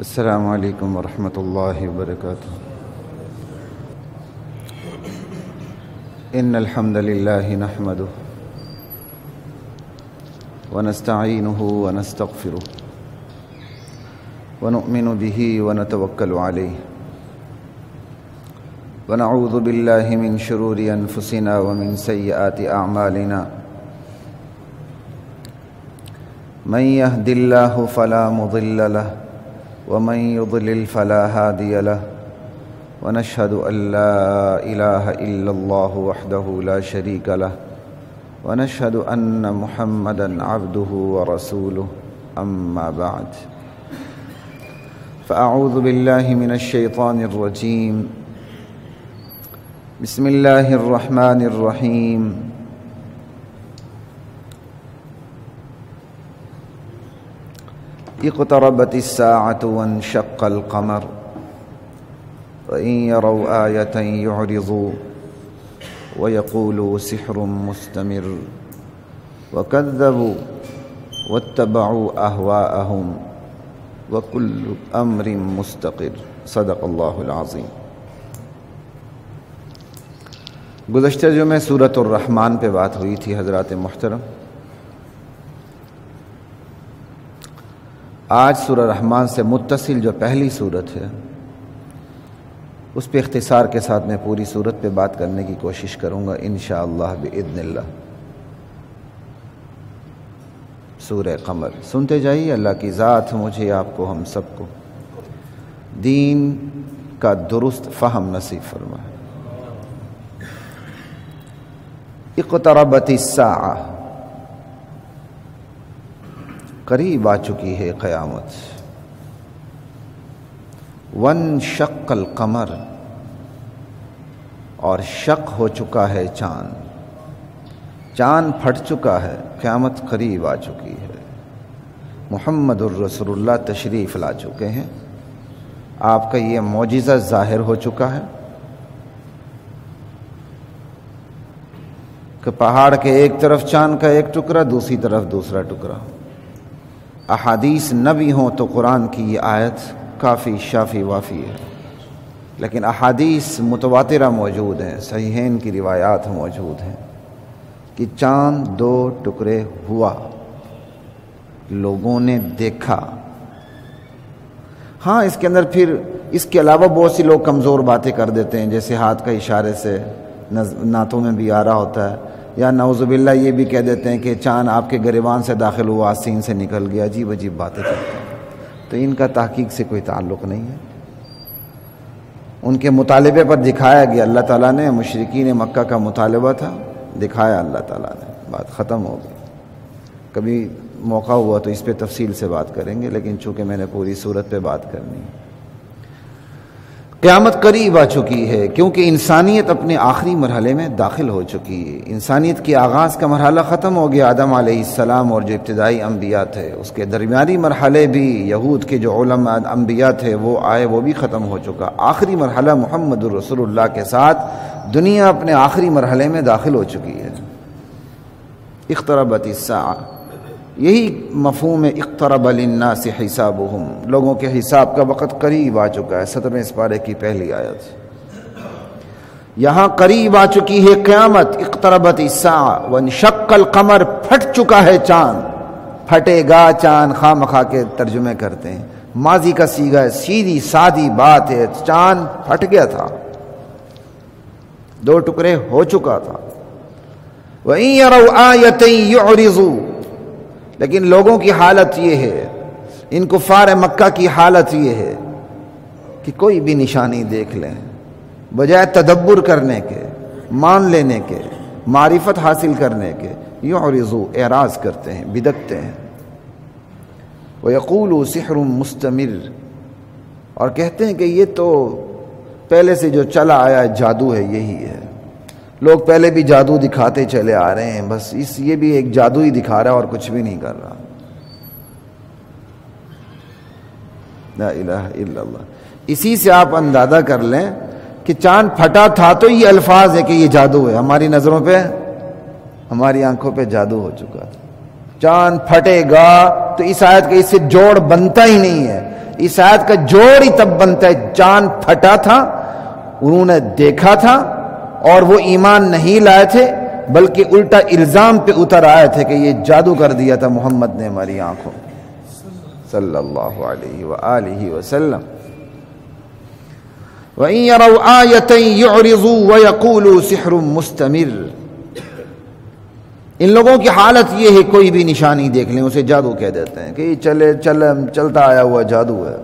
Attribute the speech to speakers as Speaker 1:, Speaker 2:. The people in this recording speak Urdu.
Speaker 1: السلام علیکم ورحمۃ اللہ وبرکاتہ۔ ان الحمد للہ نحمده ونستعینه ونستغفره ونؤمن به ونتوکل علیہ ونعوذ باللہ من شرور انفسنا ومن سیئات اعمالنا من يهد الله فلا مضل له ومن يضلل فلا هادي له ونشهد أن لا إله إلا الله وحده لا شريك له ونشهد أن محمدا عبده ورسوله أما بعد فأعوذ بالله من الشيطان الرجيم بسم الله الرحمن الرحيم اقتربت الساعة وانشق القمر وإن يروا آية يعرضوا ويقولوا سحر مستمر وكذبوا واتبعوا أهواءهم وكل أمر مستقر صدق اللہ العظیم۔ گزشتہ جمعے سورۃ الرحمن پہ بات ہوئی تھی حضرات محترم۔ آج سورہ رحمان سے متصل جو پہلی صورت ہے اس پہ اختصار کے ساتھ میں پوری صورت پہ بات کرنے کی کوشش کروں گا انشاءاللہ بإذن اللہ۔ سورہ قمر سنتے جائیے، اللہ کی ذات مجھے آپ کو ہم سب کو دین کا درست فہم نصیب فرمائے۔ اقتربت الساعہ، قریب آ چکی ہے قیامت۔ وانشق القمر، اور شق ہو چکا ہے چاند، چاند پھٹ چکا ہے، قیامت قریب آ چکی ہے۔ محمد الرسول اللہ تشریف لا چکے ہیں، آپ کا یہ معجزہ ظاہر ہو چکا ہے کہ پہاڑ کے ایک طرف چاند کا ایک ٹکڑا، دوسری طرف دوسرا ٹکڑا۔ احادیث نہ بھی ہوں تو قرآن کی یہ آیت کافی شافی وافی ہے، لیکن احادیث متواترہ موجود ہیں، صحیحین کی روایات موجود ہیں کہ چاند دو ٹکڑے ہوا، لوگوں نے دیکھا۔ ہاں اس کے اندر پھر اس کے علاوہ بہت سی لوگ کمزور باتیں کر دیتے ہیں، جیسے ہاتھ کا اشارے سے نعتوں میں بھی آ رہا ہوتا ہے، یا نعوذ باللہ یہ بھی کہہ دیتے ہیں کہ چاند آپ کے گریبان سے داخل ہوا، آستین سے نکل گیا، عجیب عجیب باتیں کرتے ہیں۔ تو ان کا تحقیق سے کوئی تعلق نہیں ہے، ان کے مطالبے پر دکھایا گیا اللہ تعالیٰ نے، مشرکین مکہ کا مطالبہ تھا، دکھایا اللہ تعالیٰ نے، بات ختم ہو گئی۔ کبھی موقع ہوا تو اس پہ تفصیل سے بات کریں گے، لیکن چونکہ میں نے پوری صورت پہ بات کرنی ہے۔ قیامت قریب آ چکی ہے کیونکہ انسانیت اپنے آخری مرحلے میں داخل ہو چکی ہے۔ انسانیت کے آغاز کا مرحلہ ختم ہو گیا، آدم علیہ السلام اور جو ابتدائی انبیاء تھے، اس کے درمیانی مرحلے بھی یہود کے جو علماء انبیاء تھے وہ آئے، وہ بھی ختم ہو چکا۔ آخری مرحلہ محمد الرسول اللہ کے ساتھ دنیا اپنے آخری مرحلے میں داخل ہو چکی ہے۔ اقتربت الساعہ، یہی مفہوم اقترب للناس حسابهم، لوگوں کے حساب کا وقت قریب آ چکا ہے۔ 17ویں سپارے کی پہلی آیت، یہاں قریب آ چکی ہے قیامت۔ اقتربت الساعہ وانشق القمر، پھٹ چکا ہے چاند، پھٹے گا چاند خواہ مخواہ کے ترجمے کرتے ہیں، ماضی کا صیغہ ہے، سیدھی سادی بات ہے، چاند پھٹ گیا تھا، دو ٹکڑے ہو چکا تھا۔ وَإِن يَرَوْا آيَةً يُعْرِضُوا، لیکن لوگوں کی حالت یہ ہے، ان کفار مکہ کی حالت یہ ہے کہ کوئی بھی نشانی دیکھ لیں، بجائے تدبر کرنے کے، مان لینے کے، معرفت حاصل کرنے کے، یعرضوا، اعراض کرتے ہیں، بدکتے ہیں۔ وَيَقُولُوا سِحْرٌ مُسْتَمِرٌ، اور کہتے ہیں کہ یہ تو پہلے سے جو چلا آیا جادو ہے، یہی ہے، لوگ پہلے بھی جادو دکھاتے چلے آ رہے ہیں، بس یہ بھی ایک جادو ہی دکھا رہا ہے اور کچھ بھی نہیں کر رہا۔ لا الہ الا اللہ۔ اسی سے آپ اندازہ کر لیں کہ چاند پھٹا تھا تو یہ الفاظ ہے کہ یہ جادو ہے، ہماری نظروں پہ، ہماری آنکھوں پہ جادو ہو چکا تھا۔ چاند پھٹے گا تو اس آیت کا اس سے جوڑ بنتا ہی نہیں ہے، اس آیت کا جوڑ ہی تب بنتا ہے چاند پھٹا تھا، انہوں نے دیکھا تھا اور وہ ایمان نہیں لائے تھے، بلکہ الٹا الزام پہ اتر آئے تھے کہ یہ جادو کر دیا تھا محمد نے ہماری آنکھوں، صلی اللہ علیہ وآلہ وسلم۔ وَإِن يَرَوْا آيَةً يُعْرِضُوا وَيَقُولُوا سِحْرٌ مُسْتَمِرٌ۔ ان لوگوں کی حالت یہ ہے، کوئی بھی نشانی دیکھ لیں اسے جادو کہہ دیتے ہیں کہ یہ چلتا آیا ہوا جادو ہے۔